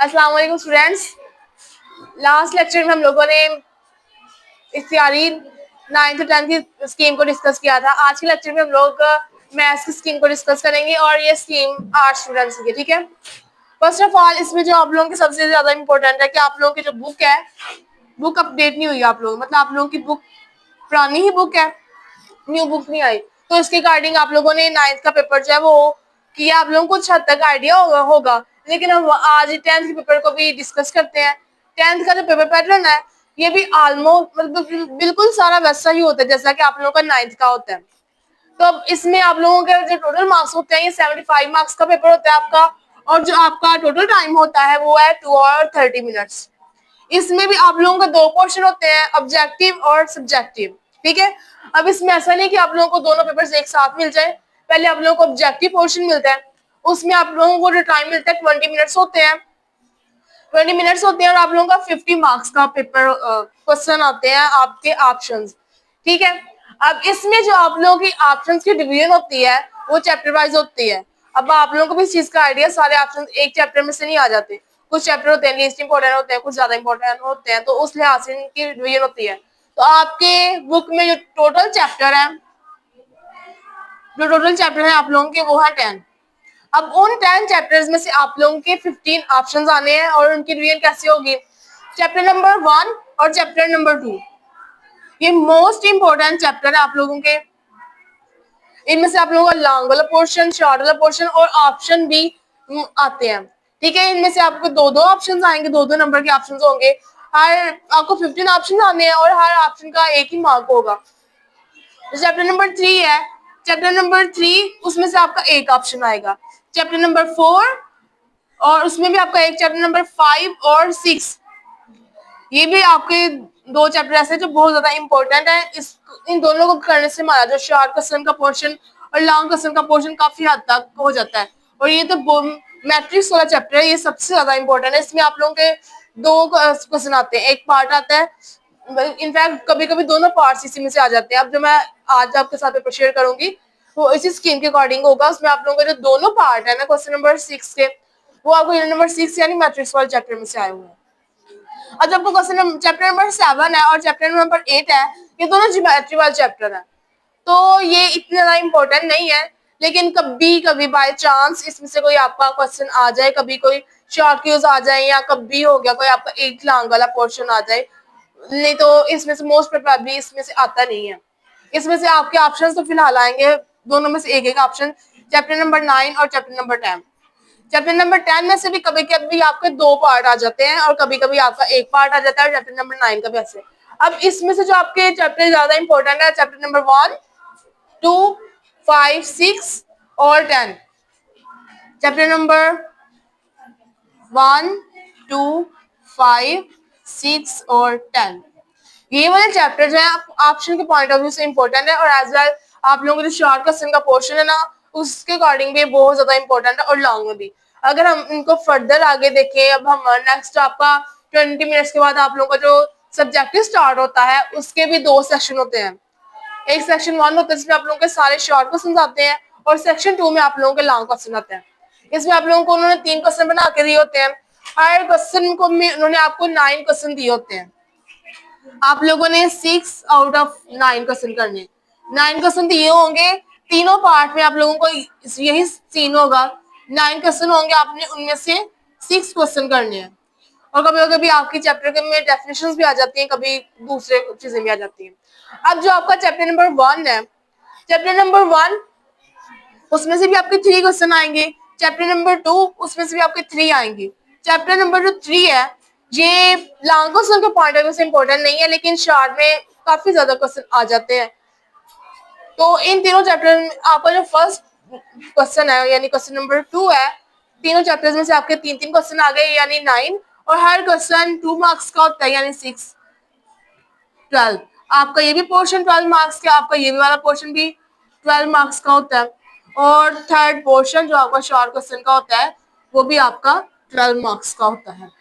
अस्सलाम वालेकुम students. Last lecture में हम लोगों ने इख्तियारी 9th और 10th की स्कीम को डिस्कस किया था। आज के लेक्चर में हम लोग मैथ्स की स्कीम को डिस्कस करेंगे और ये स्कीम 8 स्टूडेंट्स की, ठीक है। फर्स्ट ऑफ ऑल इसमें जो आप लोगों की सबसे ज्यादा इंपॉर्टेंट है कि आप लोगों की जो बुक है, बुक अपडेट नहीं हुई आप लोग, मतलब आप लोगों की बुक पुरानी ही बुक है, न्यू बुक नहीं आई। तो इसके अकॉर्डिंग आप लोगों ने 9th का पेपर जो है वो किया, आप लोगों को कुछ हद तक आइडिया होगा। लेकिन हम आज 10th के पेपर को भी डिस्कस करते हैं। 10th का जो पेपर पैटर्न है ये भी ऑलमोस्ट मतलब बिल्कुल सारा वैसा ही होता है जैसा कि आप लोगों का 9th का होता है। तो अब इसमें आप लोगों के जो टोटल मार्क्स होते हैं ये 75 मार्क्स का पेपर होता है आपका, और जो आपका टोटल टाइम होता है वो है 2 और 30 मिनट्स। इसमें भी आप लोगों के दो पोर्शन होते हैं, ऑब्जेक्टिव और सब्जेक्टिव, ठीक है। अब इसमें ऐसा नहीं कि आप लोगों को दोनों पेपर्स एक साथ मिल जाए। पहले आप लोगों को ऑब्जेक्टिव पोर्शन मिलता है, उसमें आप लोगों को जो टाइम मिलता है 20 मिनट्स होते हैं, 20 मिनट्स होते हैं और आप लोगों का 50 मार्क्स का पेपर क्वेश्चन आते हैं आपके ऑप्शंस, ठीक है। अब इसमें जो आप लोगों की ऑप्शंस की डिवीजन होती है वो चैप्टर वाइज होती है। अब आप लोगों को भी इस चीज का आइडिया, सारे ऑप्शन एक चैप्टर में से नहीं आ जाते, कुछ चैप्टर होते हैं लीस्ट इंपॉर्टेंट होते हैं, कुछ ज्यादा इंपॉर्टेंट होते हैं, तो उस लिहाज से इनकी डिवीजन होती है। तो आपके बुक में जो टोटल चैप्टर है आप लोगों के वो है 10। अब उन 10 चैप्टर्स में से आप लोगों के 15 ऑप्शंस आने हैं और उनकी डिवीजन कैसे होगी। चैप्टर नंबर 1 और चैप्टर नंबर 2 ये मोस्ट इंपॉर्टेंट चैप्टर है आप लोगों के। इनमें से आप लोगों का लॉन्ग वाला पोर्शन, शॉर्ट वाला पोर्शन और ऑप्शन भी आते हैं, ठीक है। इनमें से आपको दो दो ऑप्शन आएंगे, दो दो नंबर के ऑप्शन होंगे। हर आपको 15 ऑप्शन आने हैं और हर ऑप्शन का एक ही मार्क होगा। चैप्टर नंबर 3 है, चैप्टर नंबर 3 उसमें से आपका एक ऑप्शन आएगा। चैप्टर नंबर 4 और उसमें भी आपका एक, चैप्टर नंबर 5 और 6 ये भी आपके दो चैप्टर ऐसे जो बहुत ज्यादा इंपॉर्टेंट है। इन दोनों को करने से हमारा जो शॉर्ट क्वेश्चन का पोर्शन और लॉन्ग क्वेश्चन का पोर्शन काफी हद तक हो जाता है। और ये तो मैट्रिक्स वाला चैप्टर है, ये सबसे ज्यादा इंपॉर्टेंट है। इसमें आप लोगों के दो क्वेश्चन आते हैं, एक पार्ट आता है, इनफैक्ट कभी कभी दोनों पार्ट इसी में से आ जाते हैं। अब जो मैं आज आपके साथ पेपर शेयर करूंगी वो इसी स्कीम के अकॉर्डिंग होगा। उसमें आप लोगों के जो दोनों पार्ट है ना क्वेश्चन नंबर 6 के, वो आपको यूनिट नंबर 6 यानी मैट्रिक्स वाले चैप्टर में से आए हुए हैं। और जब क्वेश्चन चैप्टर नंबर 7 है और चैप्टर नंबर 8 है, ये दोनों ज्योमेट्री वाले चैप्टर है, तो ये इतने ज्यादा इंपॉर्टेंट नहीं है। लेकिन कभी कभी बाय चांस इसमें से कोई आपका क्वेश्चन आ जाए, कभी कोई शॉर्ट क्यूज आ जाए, या कभी हो गया कोई आपका एक लॉन्ग वाला पोर्शन आ जाए, नहीं तो इसमें से मोस्ट प्रोबेबली इसमें से आता नहीं है। इसमें से आपके ऑप्शंस तो फिलहाल आएंगे दोनों में से एक एक ऑप्शन, चैप्टर नंबर 9 और चैप्टर नंबर 10। चैप्टर नंबर 10 में से भी कभी कभी आपके दो पार्ट आ जाते हैं और कभी कभी आपका एक पार्ट आ जाता है, और चैप्टर नंबर 9 का भी ऐसे। अब इसमें से जो आपके चैप्टर ज्यादा इंपॉर्टेंट है चैप्टर नंबर 1, 2, 5, 6 और 10। चैप्टर नंबर 1, 2, 5, 6 और 10 ये वाले चैप्टर जो है ऑप्शन के पॉइंट ऑफ व्यू से इंपॉर्टेंट है, और एज वेल आप लोगों के जो शॉर्ट क्वेश्चन का पोर्शन है ना उसके अकॉर्डिंग भी बहुत ज्यादा इंपॉर्टेंट है, और लॉन्ग में भी। अगर हम इनको फर्दर आगे देखें, अब हम नेक्स्ट आपका 20 मिनट्स के बाद आप लोगों का जो सब्जेक्टिव स्टार्ट होता है उसके भी दो सेक्शन होते हैं। एक सेक्शन 1 होता है जिसमें आप लोगों के सारे शॉर्ट क्वेश्चन आते हैं, और सेक्शन 2 में आप लोगों के लॉन्ग क्वेश्चन आते हैं। इसमें आप लोगों को उन्होंने 3 क्वेश्चन बना के दिए होते हैं, हर क्वेश्चन को उन्होंने आपको 9 क्वेश्चन दिए होते हैं। आप लोगों ने 6 आउट ऑफ 9 क्वेश्चन करने, 9 क्वेश्चन दिए होंगे, तीनों पार्ट में आप लोगों को यही सीन होगा, 9 क्वेश्चन होंगे, आपने उनमें से 6 क्वेश्चन करने हैं। और कभी कभी आपकी चैप्टर के में डेफिनेशंस भी आ जाती हैं, कभी दूसरे चीजें भी आ जाती हैं। अब जो आपका चैप्टर नंबर 1 है, चैप्टर नंबर 1 उसमें से भी आपके 3 क्वेश्चन आएंगे, चैप्टर नंबर 2 उसमें से भी आपके 3 आएंगे। चैप्टर नंबर जो 3 है ये लॉन्ग क्वेश्चन के पॉइंट ऑफ व्यू से इंपॉर्टेंट नहीं है, लेकिन शॉर्ट में काफी ज्यादा क्वेश्चन आ जाते हैं। तो इन तीनों चैप्टर में आपका जो फर्स्ट क्वेश्चन है यानी क्वेश्चन नंबर 2 है, तीनों चैप्टर्स में से आपके 3-3 क्वेश्चन आ गए यानी 9, और हर क्वेश्चन 2 मार्क्स का होता है यानी 6, 12। आपका ये भी पोर्शन 12 मार्क्स का, आपका ये भी वाला पोर्शन भी 12 मार्क्स का होता है, और थर्ड पोर्शन जो आपका शॉर्ट क्वेश्चन का होता है वो भी आपका 12 मार्क्स का होता है।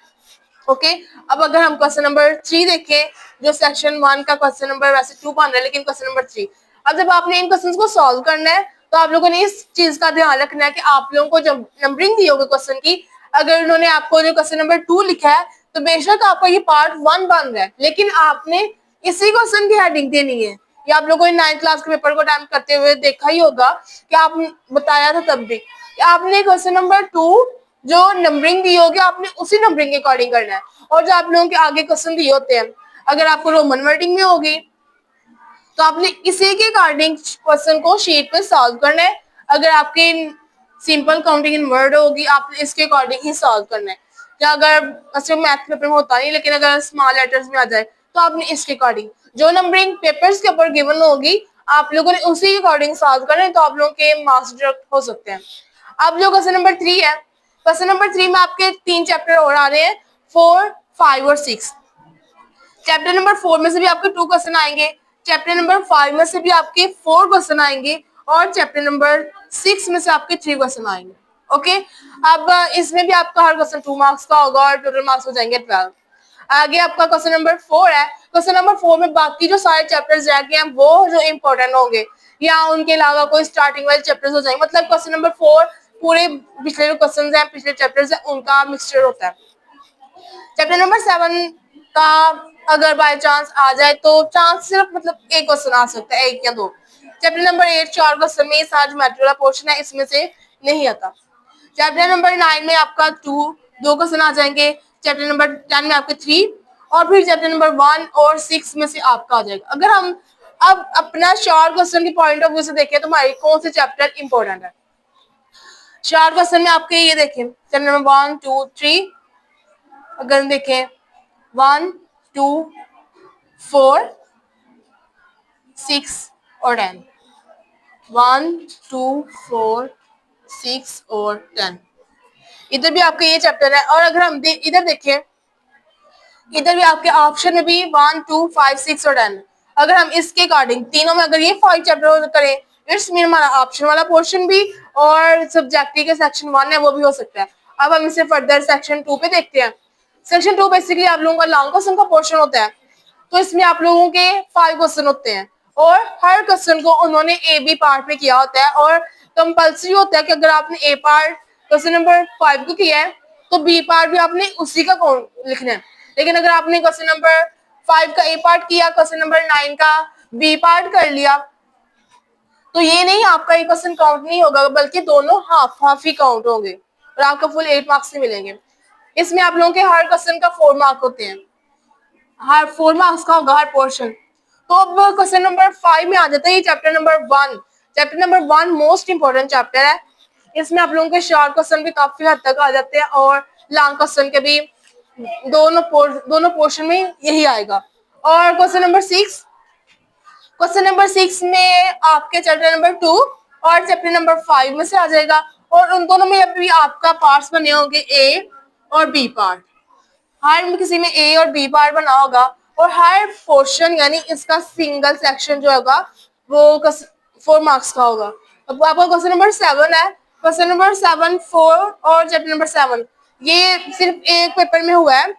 ओके अब अगर हम क्वेश्चन नंबर 3 देखें, जो सेक्शन 1 का क्वेश्चन नंबर वैसे 2 बन रहा है लेकिन क्वेश्चन नंबर 3, अब जब आपने इन क्वेश्चंस को सॉल्व करना है तो आप लोगों ने इस चीज का ध्यान रखना है कि आप लोगों को जब नंबरिंग दी होगी क्वेश्चन की, अगर उन्होंने आपको जो क्वेश्चन नंबर 2 लिखा है तो बेशक आपका ये पार्ट 1 बन रहा है, लेकिन आपने इसी क्वेश्चन की हेडिंग देनी है। ये आप लोगों ने 9th क्लास के पेपर को अटेम्प्ट करते हुए देखा ही होगा कि आप बताया था तब भी कि आपने क्वेश्चन नंबर 2 जो नंबरिंग दी होगी आपने उसी नंबरिंग के अकॉर्डिंग करना है। और जो आप लोगों के आगे क्वेश्चन दिए होते हैं, अगर आपको रोमन वर्डिंग में होगी तो आपने इसी के अकॉर्डिंग क्वेश्चन को शीट पे सॉल्व करना है। अगर आपके सिंपल काउंटिंग इन वर्ड होगी आपने इसके अकॉर्डिंग ही सॉल्व करना है। या अगर मैथ पेपर में होता नहीं, लेकिन अगर स्मॉल लेटर्स में आ जाए तो आपने इसके अकॉर्डिंग जो नंबरिंग पेपर्स के ऊपर गिवन होगी आप लोगों ने उसी के अकॉर्डिंग सॉल्व करना है, तो आप लोगों के मार्क्स डिडक्ट हो सकते हैं। अब जो क्वेश्चन नंबर 3 है, क्वेश्चन नंबर 3 में आपके 3 चैप्टर और आ रहे हैं, 4, 5 और 6। चैप्टर नंबर 4 में से भी आपके 2 क्वेश्चन आएंगे, चैप्टर नंबर 5 में से भी आपके 4 क्वेश्चन आएंगे और चैप्टर नंबर 6 में से आपके 3 क्वेश्चन आएंगे। ओके, अब इसमें भी आपका हर क्वेश्चन 2 मार्क्स का होगा और टोटल मार्क्स हो जाएंगे 12। आगे आपका क्वेश्चन नंबर 4 है। क्वेश्चन नंबर 4 में बाकी जो सारे चैप्टर्स रह गए हैं वो जो इंपॉर्टेंट होंगे या उनके अलावा कोई स्टार्टिंग वाले चैप्टर्स हो जाएंगे। मतलब क्वेश्चन नंबर 4 पूरे पिछले जो क्वेश्चन हैं, पिछले चैप्टर्स हैं, उनका मिक्सचर होता है। चैप्टर नंबर 7 का अगर बाय चांस आ जाए तो चांस सिर्फ मतलब एक क्वेश्चन आ सकता है, 1 या 2। चैप्टर नंबर 8 4 क्वेश्चन में सारा ज्योमेट्री वाला पोर्शन है, इसमें से नहीं आता। चैप्टर नंबर 9 में आपका 2 क्वेश्चन आ जाएंगे, चैप्टर नंबर 10 में आपके 3 और फिर चैप्टर नंबर 1 और 6 में से आपका आ जाएगा। अगर हम अब अपना शॉर्ट क्वेश्चन के पॉइंट ऑफ व्यू से देखें तो हमारे कौन से चैप्टर इंपॉर्टेंट है। शॉर्ट क्वेश्चन में आपके ये देखें, चैप्टर नंबर 1 2 3 अगर देखें 1 2 4 6 और 10, 1 2 4 6 और 10, इधर भी आपका ये चैप्टर है। और अगर हम इधर देखें, इधर भी आपके ऑप्शन में भी 1 2 5 6 और 10। अगर हम इसके अकॉर्डिंग तीनों में अगर ये 5 चैप्टर करें, इट्स मीन हमारा ऑप्शन वाला पोर्शन भी और सब्जेक्टिव के सेक्शन 1 है वो भी हो सकता है। अब हम इसे फर्दर सेक्शन 2 पे देखते हैं। सेक्शन 2 बेसिकली आप लोगों का लॉन्ग क्वेश्चन का पोर्शन होता है, तो इसमें आप लोगों के 5 क्वेश्चन होते हैं और हर क्वेश्चन को उन्होंने ए बी पार्ट में किया होता है और कंपल्सरी होता है कि अगर आपने ए पार्ट क्वेश्चन नंबर 5 को किया है तो बी पार्ट भी आपने उसी का लिखना है। लेकिन अगर आपने क्वेश्चन नंबर 5 का ए पार्ट किया, क्वेश्चन नंबर 9 का बी पार्ट कर लिया, तो ये नहीं आपका एक क्वेश्चन काउंट नहीं होगा, बल्कि दोनों हाफ हाफ ही काउंट होंगे और आपका फुल 8 मार्क्स नहीं मिलेंगे। इसमें आप लोगों के हर क्वेश्चन का 4 मार्क होते हैं, हर 4 मार्क्स का होगा हर पोर्शन। तो अब क्वेश्चन नंबर 5 में आ जाता है ये chapter number 1। Chapter number 1 most important chapter है। इसमें आप लोगों के शॉर्ट क्वेश्चन भी काफी हद तक आ जाते हैं और लॉन्ग क्वेश्चन के भी दोनों पोर्शन में यही आएगा। और क्वेश्चन नंबर 6, क्वेश्चन नंबर 6 में आपके चैप्टर नंबर 2 और चैप्टर नंबर 5 में से आ जाएगा और उन दोनों में अभी आपका पार्ट्स बने होंगे ए और बी पार्ट। हर किसी में ए और बी पार्ट बना होगा और हर पोर्शन यानी इसका सिंगल सेक्शन जो होगा वो 4 मार्क्स का होगा। अब आपका क्वेश्चन नंबर 7 है। क्वेश्चन नंबर 7 4 और चैप्टर नंबर 7 ये सिर्फ एक पेपर में हुआ है,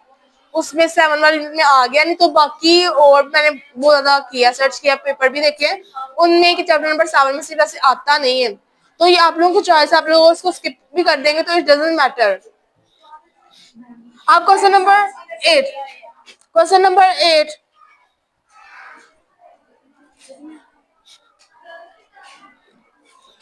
उसमें 7 वाले में आ गया, नहीं तो बाकी और मैंने बहुत ज्यादा किया, सर्च किया, पेपर भी देखे, उनमें कि चैप्टर नंबर 7 में सिर्फ ऐसे आता नहीं है। तो ये आप लोगों की चॉइस, आप लोग उसको स्किप भी कर देंगे तो इट डजंट मैटर। आप क्वेश्चन नंबर 8, क्वेश्चन नंबर 8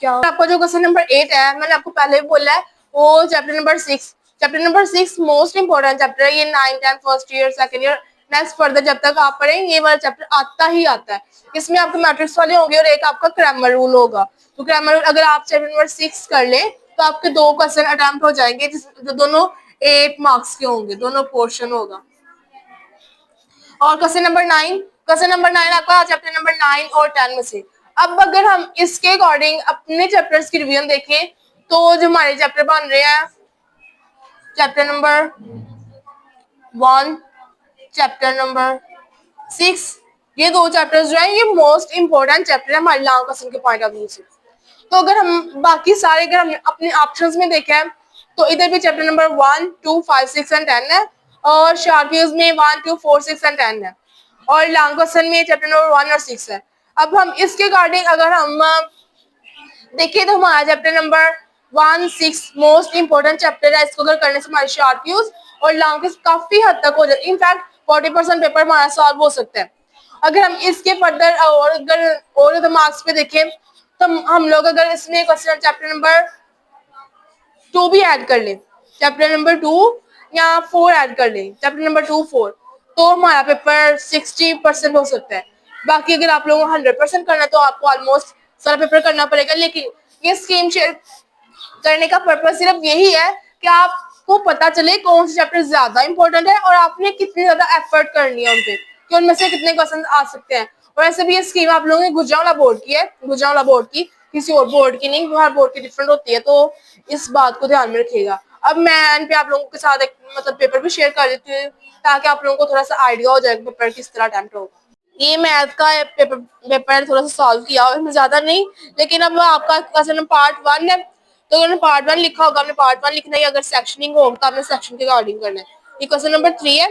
क्या आपका जो क्वेश्चन नंबर 8 है, मैंने आपको पहले भी बोला है, वो chapter number 6। Chapter number 6 most important chapter है। ये 9 10 first year second year next further जब तक आप पढ़ेंगे ये वाला चैप्टर आता ही आता है। इसमें आपके मैट्रिक्स वाले होंगे और एक आपका ग्रामर रूल होगा। तो ग्रामर रूल अगर आप चैप्टर नंबर 6 कर ले तो आपके 2 क्वेश्चन अटेम्प्ट हो जाएंगे, जो दोनों 8 मार्क्स के होंगे, दोनों पोर्शन होगा। और क्वेश्चन नंबर 9, क्वेश्चन नंबर 9 आपका चैप्टर नंबर 9 और 10 में से। अब अगर हम इसके अकॉर्डिंग अपने चैप्टर्स की रिवीजन देखें तो जो हमारे चैप्टर बन रहे हैं, चैप्टर नंबर 1, चैप्टर नंबर 6, ये 2 चैप्टर्स जो है ये मोस्ट इंपोर्टेंट चैप्टर है हमारे लॉन्ग क्वेश्चन के पॉइंट ऑफ व्यू से। तो अगर हम बाकी सारे अगर हम अपने ऑप्शंस में देखें तो इधर भी चैप्टर नंबर 1 2 5 6 एंड 10 है और शॉर्ट व्यूज में 1 2 4 6 एंड 10 है और लॉन्ग क्वेश्चन में चैप्टर नंबर 1 और 6 है। अब हम इसके अकॉर्डिंग अगर हम देखें तो हमारा chapter number 1-6 most important chapter है, इसको अगर करने से हमारी शार्ट और लॉन्ग काफी हद तक हो जाती है। इनफैक्ट 40% पेपर हमारा सॉल्व हो सकता है। अगर हम इसके फर्दर और अगर और मार्क्स पे देखें तो हम लोग अगर इसमें क्वेश्चन चैप्टर नंबर 2 भी ऐड कर लें, चैप्टर नंबर 2 या 4 ऐड कर लें, चैप्टर नंबर 2 4, तो हमारा पेपर 60% हो सकता है। बाकी अगर आप लोगों को 100% करना है तो आपको ऑलमोस्ट सारा पेपर करना पड़ेगा। लेकिन ये स्कीम शेयर करने का पर्पज सिर्फ यही है कि आपको पता चले कौन से चैप्टर ज्यादा इंपॉर्टेंट है और आपने कितनी ज्यादा एफर्ट करनी है उन पे, कि उनमें से कितने क्वेश्चन आ सकते हैं। और ऐसे भी ये स्कीम आप लोगों ने गुजरांवाला बोर्ड की है, गुजरांवाला बोर्ड की, किसी और बोर्ड की नहीं, हर बोर्ड की डिफरेंट होती है, तो इस बात को ध्यान में रखिएगा। अब मैं एंड पे आप लोगों के साथ एक मतलब पेपर भी शेयर कर देती हूँ ताकि आप लोगों को थोड़ा सा आइडिया हो जाए पेपर किस तरह अटेम्प्ट होगा। ये मैथ का पेपर थोड़ा सा सॉल्व किया और ज्यादा नहीं, लेकिन अब आपका क्वेश्चन पार्ट 1 है तो अगर पार्ट 1 लिखा होगा, आपने पार्ट 1 लिखना है। अगर सेक्शनिंग होगा तो आपने सेक्शन के अकॉर्डिंग करना है। ये क्वेश्चन नंबर 3 है,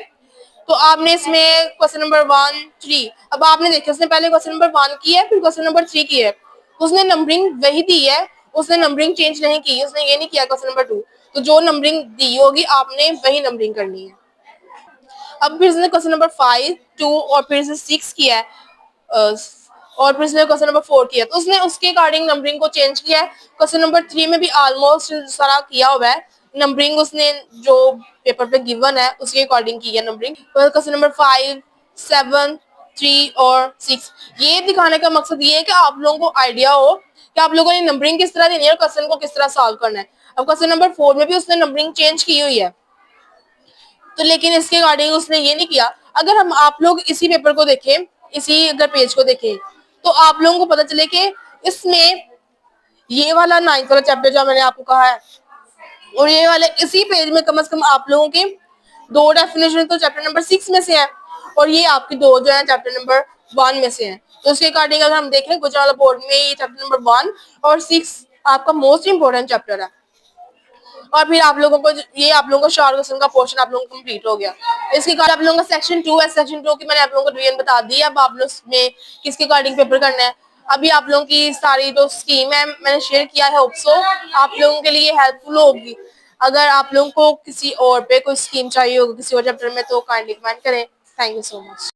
तो आपने इसमें क्वेश्चन नंबर 1 3, अब आपने देखा उसने पहले क्वेश्चन नंबर 1 की है फिर क्वेश्चन नंबर 3 की है, उसने नंबरिंग वही दी है, उसने नंबरिंग चेंज नहीं की, उसने ये नहीं किया क्वेश्चन नंबर 2, तो जो नंबरिंग दी होगी आपने वही नंबरिंग करनी है। अब फिर इसने क्वेश्चन नंबर 5 2 और फिर से 6 किया है, और फिर इसने क्वेश्चन नंबर 4 किया, तो उसने उसके अकॉर्डिंग नंबरिंग को चेंज किया है। क्वेश्चन नंबर 3 में भी ऑलमोस्ट सारा किया हुआ है, नंबरिंग उसने जो पेपर पे गिवन है उसके अकॉर्डिंग की है नंबरिंग। क्वेश्चन नंबर 5 7 3 और 6, ये दिखाने का मकसद ये है कि आप लोगों को आइडिया हो कि आप लोगों ने नंबरिंग किस तरह देनी है और क्वेश्चन को किस तरह सॉल्व करना है। अब क्वेश्चन नंबर 4 में भी उसने नंबरिंग चेंज की हुई है, तो लेकिन इसके अकॉर्डिंग उसने ये नहीं किया। अगर हम आप लोग इसी पेपर को देखें, इसी अगर पेज को देखें, तो आप लोगों को पता चले कि इसमें ये वाला 9th वाला चैप्टर जो मैंने आपको कहा है और ये वाले इसी पेज में कम से कम आप लोगों के 2 डेफिनेशन तो चैप्टर नंबर 6 में से है और ये आपकी 2 जो है चैप्टर नंबर 1 में से है। तो उसके अकॉर्डिंग अगर हम देखें गुजरात बोर्ड में ये चैप्टर नंबर 1 और 6 आपका मोस्ट इंपोर्टेंट चैप्टर है। और फिर आप लोगों को ये आप लोगों को शॉर्ट क्वेश्चन का पोर्शन आप लोगों को कंप्लीट हो गया। इसके बाद आप लोगों का सेक्शन 2 है, सेक्शन 2 की मैंने आप लोगों को डिवीजन बता दी। अब आप लोग में किसके अकॉर्डिंग पेपर करना है, अभी आप लोगों की सारी जो स्कीम है मैंने शेयर किया है, होप सो आप लोगों के लिए हेल्पफुल होगी। अगर आप लोगों को किसी और पे कोई स्कीम चाहिए होगी किसी और चैप्टर में तो काइंडली कमेंट करें। Thank you so much.